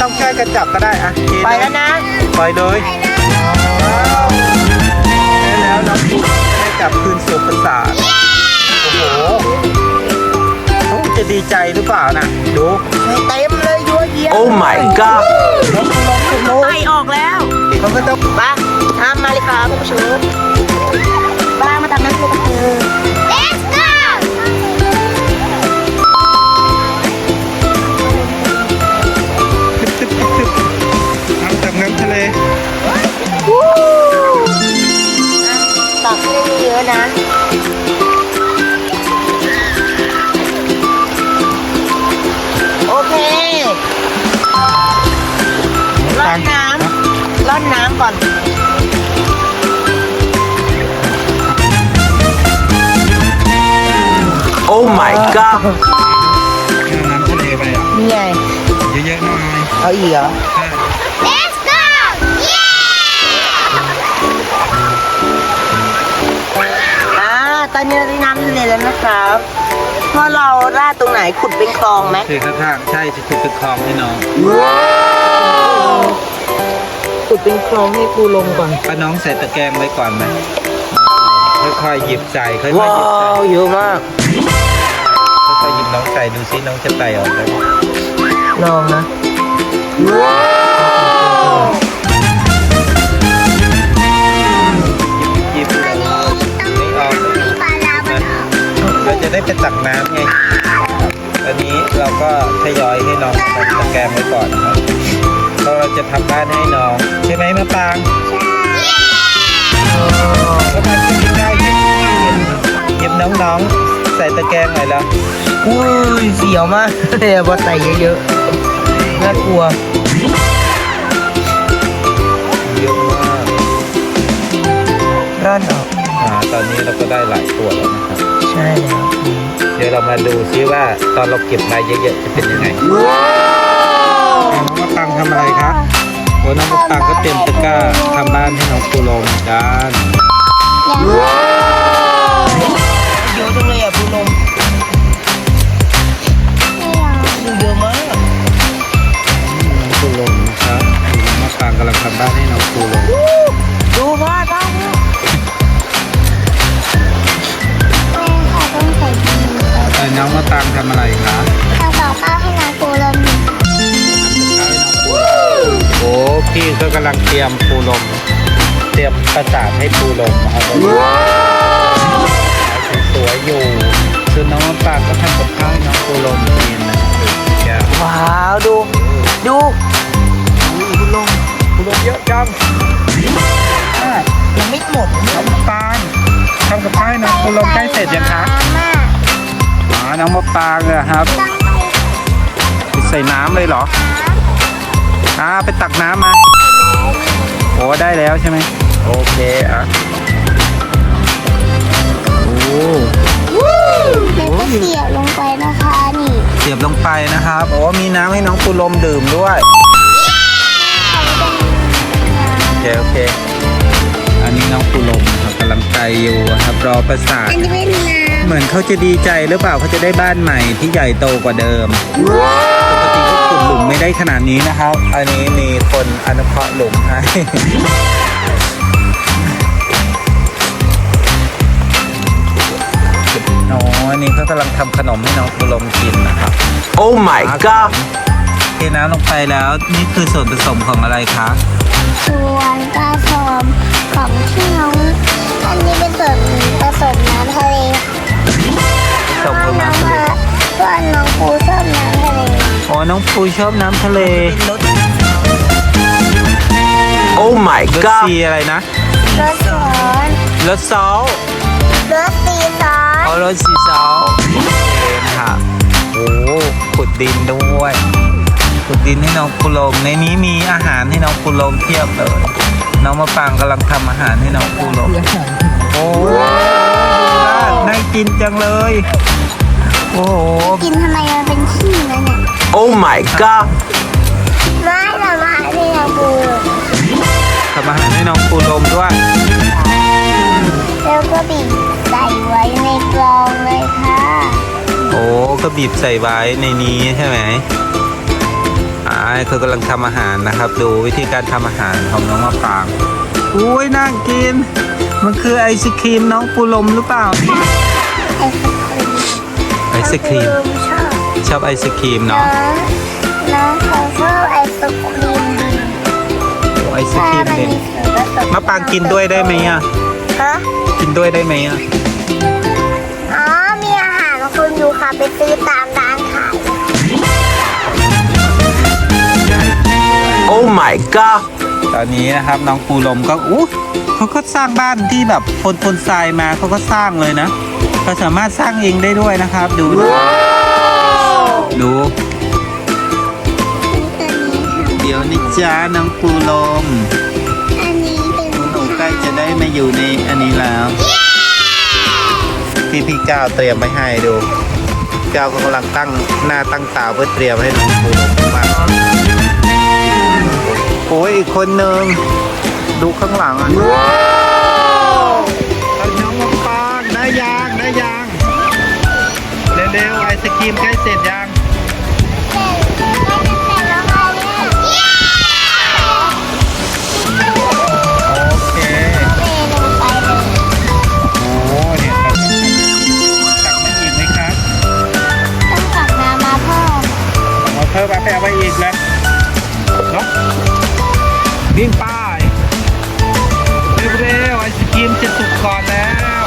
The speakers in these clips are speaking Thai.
ต้องช่วยกันจับก็ได้อะไปไปแล้วนะปล่อยเลยแล้วน้องปูได้กลับคืนสู่ปราสาทโอ้โหเขาจะดีใจหรือเปล่าน่ะดูเต็มเลยยัวเยีย Oh my god ไอออกแล้ว เขาก็ต้อง บ้าทำมาเลยครับคุณผู้ชมบ้ามาทำน้ำเลยกันเถอะ Let's go ทำจากน้ำทะเล ตักให้เยอะนะโอเคร่อนน้ำก่อนOh my god น้ำทะเลไปอ่ะ นี่ไง เยอะๆหน่อย เอาอีกเหรอ Let's go ตอนนี้เราได้น้ำทะเลแล้วนะครับพอเราราดตรงไหนขุดเป็นคลองไหม คือข้างๆใช่จะขุดเป็นคลองให้น้อง ขุดเป็นคลองให้ปูลงก่อน ป้าน้องใส่ตะแกรงไว้ก่อนไหมค่อยๆหยิบใส่ค่อยๆหยิบ ว้า ใส่ วเยอะมาก ค่อยๆหยิบน้องใส่ดูซิน้องจะไต่ออกไหม ลองนะหยิบไม่ออกเราจะได้ไปตักน้ำไงตอนนี้เราก็ทยอยให้น้องใส่ตะแกรงไว้ก่อนนะครับเพราะเราจะทำบ้านให้น้องใช่ไหมมะปรางก็มาที่ใกล้หยิบน้องๆใส่ตะแกรงหน่อยแล้ว อุ้ยเสียวมากเลยพอใส่เยอะๆน่ากลัว เยอะมาก ร่อนออก ตอนนี้เราก็ได้หลายตัวแล้วนะครับ ใช่แล้ว เดี๋ยวเรามาดูซิว่าตอนเราเก็บมาเยอะๆจะเป็นยังไงน้องมะปรางทำอะไรครับโอ้น้องมะปรางก็เตรียมตะกร้าทำบ้านให้น้องปูลงกัน เยอะจังเลยอ่ะปูลงเยอะมาก น้องปูลงนะครับน้องมะปรางกำลังทำบ้านให้น้องปูลง ดูพ่อต้อง น้องมะปรางทำอะไรครับ ทำกับข้าวให้น้องปูลม โอ้พี่ก็กำลังเตรียมปูลมเตรียมประสาทให้ปูลมนะครับสวยๆอยู่ส่วนน้องมะปรางก็ทำกับข้าวให้น้องปูลมกินนะครับ ว้าวดูปูลง ปูลมเยอะจัง ยังไม่หมด น้องมะปรางทำกับข้าวให้น้องปูลมใกล้เสร็จยังคะน้องมะปรางอะครับใส่น้ำเลยเหรอไปตักน้ำมาโอ้ได้แล้วใช่ไหมโอเคอ่ะโอ้ แล้วก็เสียบลงไปนะคะนี่ เสียบลงไปนะครับโอ้มีน้ำให้น้องปูลมดื่มด้วยโอเคอันนี้น้องปูลมครับกำลังใจอยู่ครับรอประสาท อันนี้เป็นน้ เหมือนเขาจะดีใจหรือเปล่าเขาจะได้บ้านใหม่ที่ใหญ่โตกว่าเดิมปกติเขาขุดหลุมไม่ได้ขนาดนี้นะครับ อันนี้มีคนอนุเคราะห์หลุมให้อ๋ออันนี้เขากำลังทำขนมให้น้องปูลมกินนะครับ Oh my god เทน้ำลงไปแล้วนี่คือส่วนผสมของอะไรคะ ำส่วนผสมของที่น้องอันนี้เป็นส่วนผสมน้ำทะเล ผสมกับน้ำทะเล ส่วนน้องปูชอบน้ำทะเล อ๋อน้องปูชอบน้ำทะเล เป็นรถ Oh my รส god ซีอะไรนะ รสร้อน รสซอส รสตีซอส รสซีซอสโอเคนะครับโอ้ขุดดินด้วยขุดดินให้น้องปูลมในนี้มีอาหารให้น้องปูลมเทียบเลยน้องมะปรางกำลังทำอาหารให้น้องปูลมโอ้น่ากินจังเลย โอ้โห กินทำไมมันเป็นขี้นะเนี่ย Oh my god ไม่ละมาให้น้องปู ทำอาหารให้น้องปูลมด้วย แล้วก็บีบใส่ไว้ในกล่องเลยค่ะ โอ้ก็บีบใส่ไว้ในนี้ใช่ไหม เขากำลังทำอาหารนะครับ ดูวิธีการทำอาหารของน้องมะปรางอุ้ยน่ากิน มันคือไอศครีมน้องปูลมหรือเปล่าไอศครีม ชอบไอศครีมเนาะ น้องเขาชอบไอศครีมดี โอ้ไอศครีมเด่นมะปรางกินด้วยได้ไหมอ่ะ ฮะ กินด้วยได้ไหมอ่ะ อ๋อมีอาหารคุณอยู่ค่ะไปซื้อตามร้านขาย Oh my god ตอนนี้นะครับน้องปูลมก็เขาก็สร้างบ้านที่แบบปนทรายมาเขาก็สร้างเลยนะเขาสามารถสร้างเองได้ด้วยนะครับ ดูนะดู เดี๋ยวนี่จ้าน้องปูลม อันนี้เป็น หนูใกล้จะได้มาอยู่ในอันนี้แล้วที่พี่ก้าวเตรียมไว้ให้ดูก้าวก็กำลังตั้งหน้าตั้งตาเพื่อเตรียมให้น้องปูลมมาโอ้ยอีกคนหนึ่งดูข้างหลังอ่ะน้องมะปรางได้ยังเร็วๆไอศครีมใกล้เสร็จยัง โอเค โอ้เนี่ยครับตักมาอีกไหมครับ ต้องตักน้ำมาเพิ่ม เอาเพิ่มมาไปเอาไว้อีกแล้วเนาะวิ่งป้ายเร็วๆไอศกรีมจะสุกก่อนแล้ว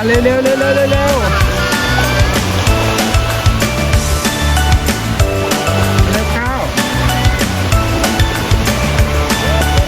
เร็วๆเร็วเข้า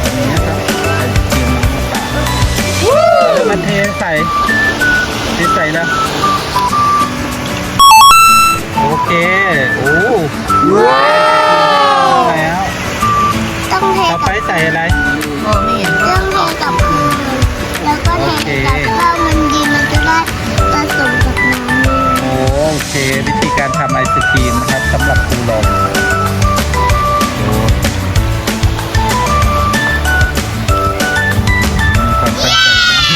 อันนี้ครับไอศกรีมน้ำมะพร้าวมาเทใส่แล้วโอเคโอ้แล้ว ต้องเท ต่อไปใส่อะไร ต้องเทกับเกลือแล้วก็เทกับข้าวมันดีมันจะได้ผสมกับน้ำ โอเควิธีการทำไอศครีมนะครับสำหรับปูลมดูมีความตั้งใจน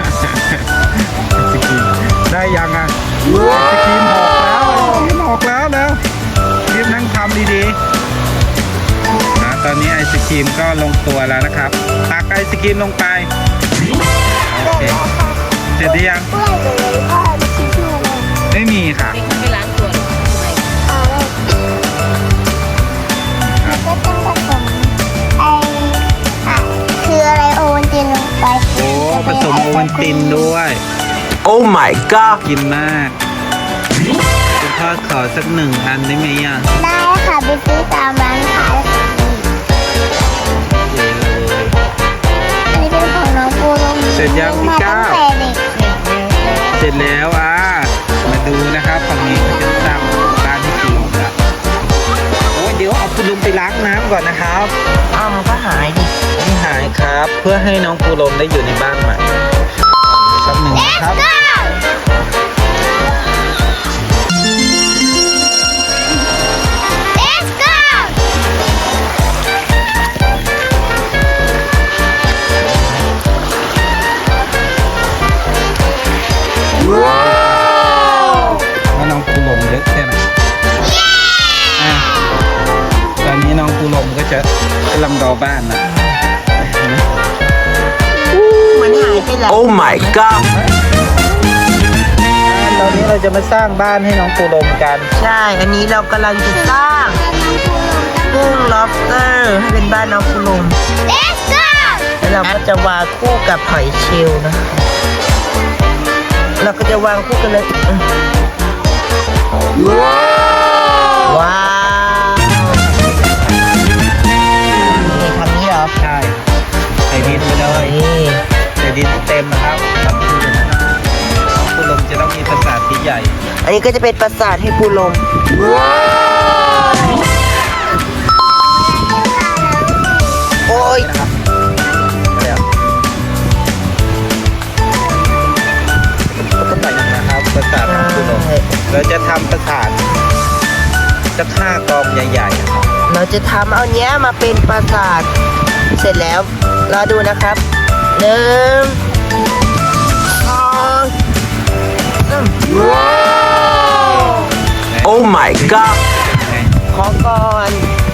ะไอศครีมได้ยังอ่ะไอศครีมออกแล้วรีบนั่งทำดีๆนะตอนนี้ไอศครีมก็ลงตัวแล้วนะครับตักไอศครีมลงไปโอเคเสร็จหรือยัง เพื่อจะเลยพ่อชิมเลย ไม่มีค่ะ แล้วก็ต้องผสมคืออะไรโอวัลตินลงไป โอ้ผสมโอวัลตินด้วย Oh my god กินมากคุณพ่อขอสัก1 อันได้ไหมอ่ะ ได้ค่ะไปซื้อตามร้านขาย เย้เลย อันนี้เป็นของน้องปูลง เสร็จยังพี่ก้าว ตั้งแต่เด็ก เสร็จแล้วมาดูนะครับฝั่งนี้เขาจะสร้างบ้านที่ปูลมแล้วโอ้ยเดี๋ยวเอาปูลมไปล้างน้ำก่อนนะครับ มันก็หายดิ ไม่หายครับ เพื่อให้น้องปูลมได้อยู่ในบ้านใหม่แป๊บหนึ่งนะครับ Let's go ว่าน้องปูลมเยอะแค่ไหนตอนนี้น้องปูลมก็จะกำลังรอบ้านนะ เหมือนหายไปแล้ว Oh my god ตอนนี้เราจะมาสร้างบ้านให้น้องปูลมกัน ใช่ อันนี้เรากำลังจะสร้างกุ้ง lobster ให้เป็นบ้านน้องปูลม Let's go แล้วเราก็จะวางคู่กับหอยเชลล์นะ เราก็จะวางคู่กันเลยว้าวนี่ทำนี้เหรอ ใช่ใส่ดินไปเลย นี่ ใส่ดินเต็มนะครับทำคือนะครับน้องปูลมจะต้องมีปราสาทที่ใหญ่ อันนี้ก็จะเป็นปราสาทให้ปูลมโอ้ย นะครับแล้วก็ไปนะครับปราสาทของปูลมเราจะทำปราสาทสัก5 กองใหญ่ๆนะครับ เราจะทำเอาเนี้ยมาเป็นปราสาท เสร็จแล้วรอดูนะครับ1 Oh my god ไง ขอก่อน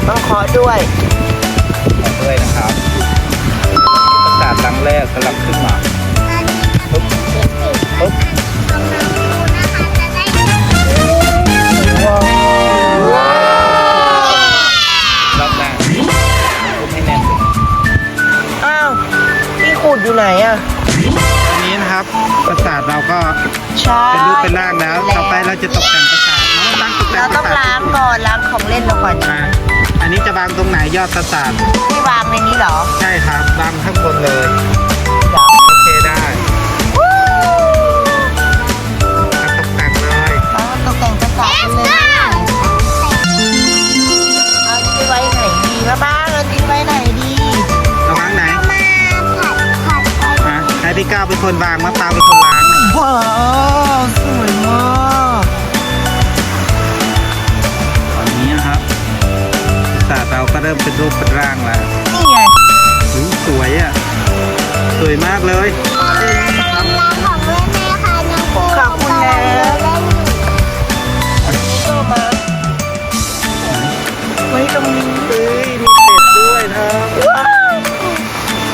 ต้องขอด้วย ขอด้วยนะครับประสาทหลังแรกกำลังขึ้นมาปุ๊บปุ๊บรอบแรกปุ๊บให้แน่นสุด อ้าวพี่ขุดอยู่ไหนอ่ะ ตอนนี้นะครับประสาทเราก็ ใช่ เป็นรูปเป็นร่างแล้ว ต่อไปเราจะตกแต่งประสาทเนาะร่างตกแต่ เรา งป ต้ ระ อง สาท ล้างก่อนล้างของเล่นเราก่อน อ่ะอันนี้จะวางตรงไหนยอดประสาท ที่วางในนี้เหรอ ใช่ครับวางข้างบนเลย เหรอ โอเคได้ตกแต่งเลย เอาตกแต่งประสาทเลยเอาที่ไปไว้ไหนดีบ้างเอาที่ไว้ไหนดี เอาวางไหน มาผัดไป อ่ะให้พี่ก้าวเป็นคนวางมะปรางเป็นคนล้าง ว้าวสวยมาก ตอนนี้นะครับประสาทเราก็เริ่มเป็นรูปเป็นร่างแล้ว นี่ไง อุ๊ยสวยอ่ะสวยมากเลย ร้านของเล่นแม่ค่ะน้องปู ขอบคุณนะ ก็มาไว้ตรงนี้ เฮ้ยมีเป็ดด้วยครับ ว้าว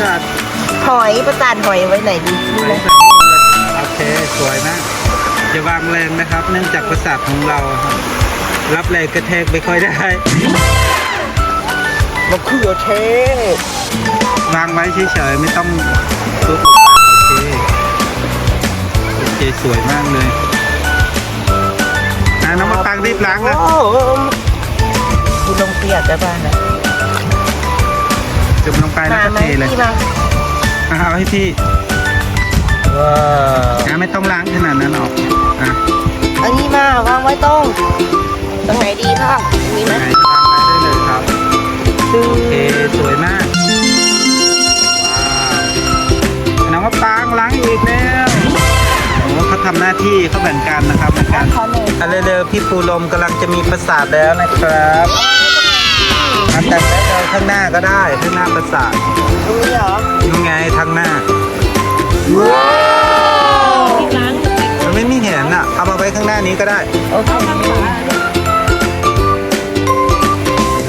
สัตว์ หอยประสาทหอยไว้ไหนดีนี่ ใส่ นะ ใส่นี่มาเลยโอเคสวยมากจะวางแรงนะครับ เนื่องจากประสาทของเราครับรับแรงกระแทกไม่ค่อยได้ มะเขือเทศ วางไว้เฉยๆไม่ต้องทุบออกไปโอเคโอเคสวยมากเลยน้องมะปรางรีบล้างนะ โอ้โหคุณลงเปียกได้บ้างนะ จุ่มลงไปแล้วก็ ไหม เทเลย พี่มา เอาให้พี่ ว้าว ไม่ต้องล้างขนาดนั้นหรอกอ่ะ อันนี้มาวางไว้ตรงไหนดีพ่อมีไหม ไหนล้างไว้ได้เลยครับ ซื้อ โอเคสวยมากว้าวน้องมะปรางล้างอีกแล้วโอ้เขาทำหน้าที่เขาแบ่งกันนะครับในการ ขอหน่อย เร็วๆพี่ปูลมกำลังจะมีประสาทแล้วนะครับมาแต่งได้เลยข้างหน้าก็ได้ข้างหน้าประสาท ตรงนี้เหรอ ยังไงทางหน้ามันไม่มีเห็นอ่ะเอามาไว้ข้างหน้านี้ก็ได้ โอเค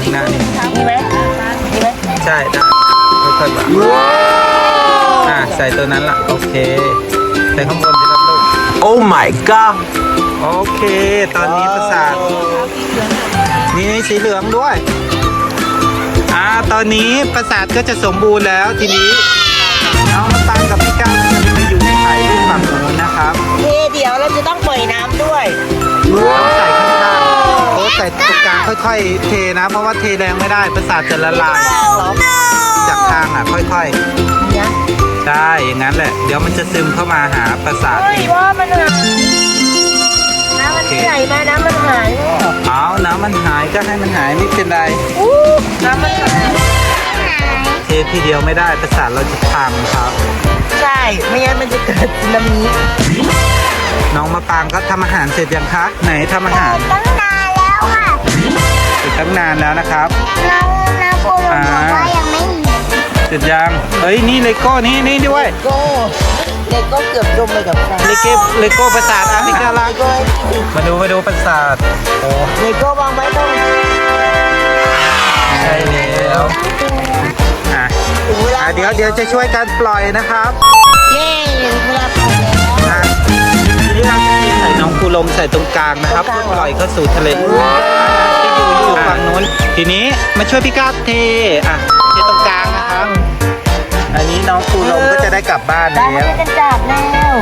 ข้างหน้านี้ มีไหมมีไหม ใช่ได้ค่อยๆวางใส่ตัวนั้นละโอเคใส่ข้างบนสิครับลูก Oh my god โอเค ตอนนี้ประสาทมีสีเหลืองด้วยตอนนี้ประสาทก็จะสมบูรณ์แล้วทีนี้น้องมะปรางกับพี่ก้าวจะไปอยู่ในไข่ลูกฝั่งนู้นนะครับ เดี๋ยวเราจะต้องปล่อยน้ำด้วย ต้องใส่ข้างๆโอ้ใส่ตรงกลางค่อยๆ เทนะ เพราะว่าเทแรงไม่ได้ประสาทจะละลายจากทางค่อย เนี่ย ๆใช่อย่างนั้นแหละ เดี๋ยวมันจะซึมเข้ามาหาประสาท เฮ้ เอย ง ว่ามันหายน้ำมันใหญ่มาน้ำมันหาย เอาน้ำมันหายก็ให้มันหายไม่เป็นไร น้ำมันหาย เททีเดียวไม่ได้ประสาทเราจะพังครับ ใช่ไม่งั้นมันจะเกิดสึนามิ น้องมะปรางก็ทำอาหารเสร็จยังคะไหนทำอาหาร ตั้งนานแล้วค่ะ เสร็จตั้งนานแล้วนะครับ น้องปูบอกว่ายังไม่เห็น เสร็จยังเฮ้ยนี่เลโก้นี่ด้วย โก้เด็กก็เกือบจมไปกับไฟ เลโก้ประสาทพี่ก้าวล้าง เลโก้ มาดูประสาทโอ้ เลโก้วางไว้ตรง ใช่แล้วอ่ะ ถึงเวลา เดี๋ยวจะช่วยกันปล่อยนะครับ เย้ถึงเวลาปล่อยแล้ว ทีนี้เราจะเทใส่น้องปูลมใส่ตรงกลางนะครับ ตรง เพื่อก ลาง ปล่อยเข้าสู่ทะเลจะอยู่ฝั่งนู้นทีนี้มาช่วยพี่ก้าวเทเทตรงกลางนะครับ อันนี้น้องปูลมก็จะได้กลับบ้าน ได้ แล้ว มากันจับแล้ว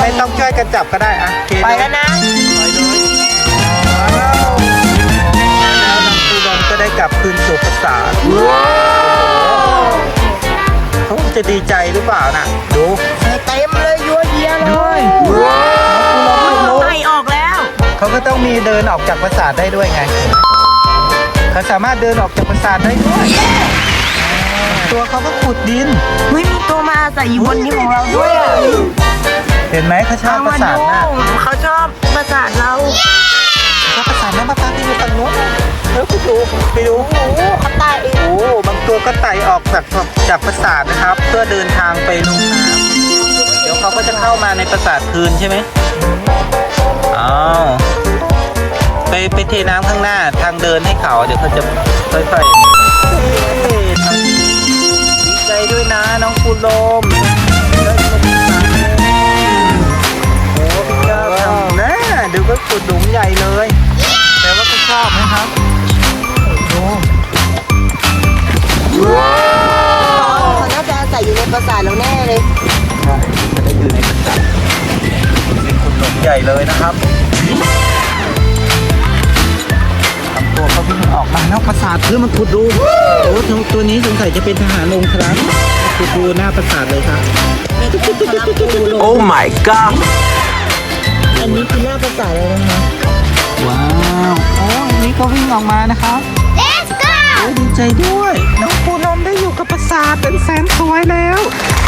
ไม่ต้องช่วยกันจับก็ได้เท ไป เลย แล้วนะ ปล่อยเลยว้าวแล้วน้องปูลมก็ได้กลับคืนสู่ประสาทเขาจะดีใจหรือเปล่าน่ะดู เต็มเลยยัวเยียเลย ไอออกแล้ว เขาก็ต้องมีเดินออกจากปราสาทได้ด้วยไง เขาสามารถเดินออกจากปราสาทได้ด้วย ตัวเขาก็ขุดดิน เฮ้ยมีตัวมาอาศัยอยู่บนนี้ของเราด้วยอ่ะ เห็นไหมเขาชอบปราสาทมาก เขาชอบประสาทเรา ชอบปราสาทนะป้าป้าที่อยู่ฝั่งโน้นแล้วไปดู โอ้โหเขาตายเอง โอ้บางตัวก็ไต่ออกจากปราสาทนะครับ เพื่อเดินทางไปลงน้ำเดี๋ยวเขาก็จะเข้ามาในปราสาทคืนใช่ไหม อ้าวไปเทน้ำข้างหน้าทางเดินให้เขาเดี๋ยวเขาจะค่อยๆดีใจด้วยนะน้องปูลมได้ลงน้ำโอ้พี่ก้าวทำนะดูก็ขุดหลุมใหญ่เลย แต่ว่าก็ชอบไหมครับโอ้ เขาน่าจะอาศัยอยู่ในปราสาทเราแน่เลย จะได้อยู่ในกระจับเป็นขุดหลุมใหญ่เลยนะครับทำตัวเขาวิ่งออกมานอกปราสาทเพื่อมาขุดดูโอ้ตัวนี้สงสัยจะเป็นทหารองค์ครับขุดดูหน้าปราสาทเลยครับ Oh my god อันนี้คือหน้าปราสาทแล้วนะคะ ว้าวโอ้อันนี้ก็วิ่งออกมานะครับ Let's go โอ้ดีใจด้วยน้องปูนมได้อยู่กับปราสาทเป็นแสนสวยแล้ว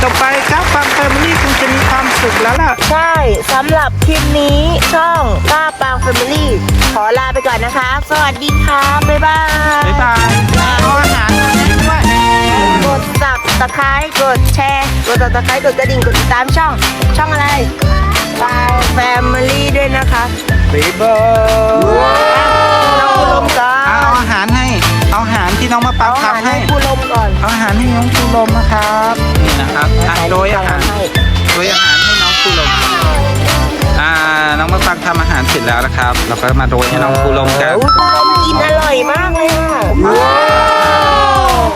ต่อไปครับฟังแฟมิลี่คงจะมีความสุขแล้วล่ะ ใช่สำหรับคลิปนี้ช่องก้าปางแฟมิลี่ขอลาไปก่อนนะคะ สวัสดีค่ะ บ๊ายบาย บ๊ายบายเอาอาหารมาให้ด้วย กดสับตะไคร้กดแชร์กดตะไคร้กดกระดิ่งกดติดตามช่องอะไรปางแฟมิลี่ด้วยนะคะ บ๊ายบาย น้องปูลมก่อน เอาอาหารให้ เอาอาหารที่น้องมะปราง เอาอาหาร ทำให้ ให้ปูลมก่อน เอาอาหารให้น้องปูลมนะครับ นี่นะครับโดยอาหารให้น้องปูลมน้องมะปรางทำอาหารเสร็จแล้วนะครับ เราก็มาโรยให้น้องปูลมกัน ปูลมกินอร่อยมากเลยค่ะ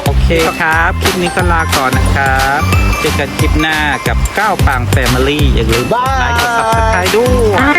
โอเคครับ คลิปนี้ก็ลาก่อนนะครับเจอกันคลิปหน้ากับก้าวปางแฟมิลี่อย่าลืมกดไลค์กด subscribe ด้วย